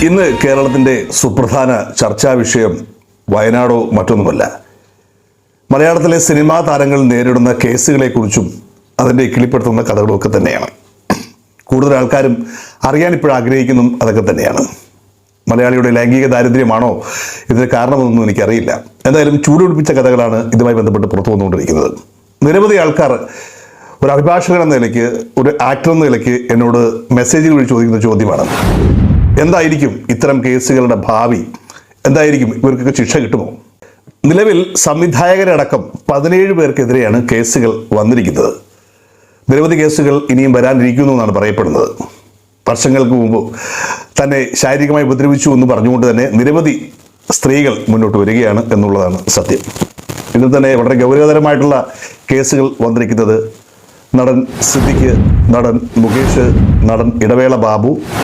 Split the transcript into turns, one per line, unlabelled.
ഇന്ന് കേരളത്തിൻ്റെ സുപ്രധാന ചർച്ചാ വിഷയം വയനാടോ മറ്റൊന്നുമല്ല. മലയാളത്തിലെ സിനിമാ താരങ്ങൾ നേരിടുന്ന കേസുകളെക്കുറിച്ചും അതിൻ്റെ കിളിപ്പെടുത്തുന്ന കഥകളുമൊക്കെ തന്നെയാണ്. കൂടുതൽ ആൾക്കാരും അറിയാൻ ഇപ്പോൾ ആഗ്രഹിക്കുന്നു അതൊക്കെ തന്നെയാണ്. മലയാളിയുടെ ലൈംഗിക ദാരിദ്ര്യമാണോ ഇതിന് കാരണമെന്നൊന്നും എനിക്കറിയില്ല. എന്തായാലും ചൂടുപിടിപ്പിച്ച കഥകളാണ് ഇതുമായി ബന്ധപ്പെട്ട് പുറത്തു വന്നുകൊണ്ടിരിക്കുന്നത്. നിരവധി ആൾക്കാർ ഒരു അഭിഭാഷകൻ എന്ന നിലയ്ക്ക്, ഒരു ആക്ടർ എന്ന നിലയ്ക്ക് എന്നോട് മെസ്സേജുകൾ വഴി ചോദിക്കുന്ന ചോദ്യമാണ്, എന്തായിരിക്കും ഇത്തരം കേസുകളുടെ ഭാവി? എന്തായിരിക്കും, ഇവർക്കൊക്കെ ശിക്ഷ കിട്ടുമോ? നിലവിൽ സംവിധായകരടക്കം 17 പേർക്കെതിരെയാണ് കേസുകൾ വന്നിരിക്കുന്നത്. നിരവധി കേസുകൾ ഇനിയും വരാനിരിക്കുന്നു എന്നാണ് പറയപ്പെടുന്നത്. വർഷങ്ങൾക്ക് മുമ്പ് തന്നെ ശാരീരികമായി ഉപദ്രവിച്ചു എന്ന് പറഞ്ഞുകൊണ്ട് തന്നെ നിരവധി സ്ത്രീകൾ മുന്നോട്ട് വരികയാണ് എന്നുള്ളതാണ് സത്യം. ഇതിൽ തന്നെ വളരെ ഗൗരവതരമായിട്ടുള്ള കേസുകൾ വന്നിരിക്കുന്നത് നടൻ സിദ്ദിഖ്, നടൻ മുകേഷ്, നടൻ ഇടവേള ബാബു,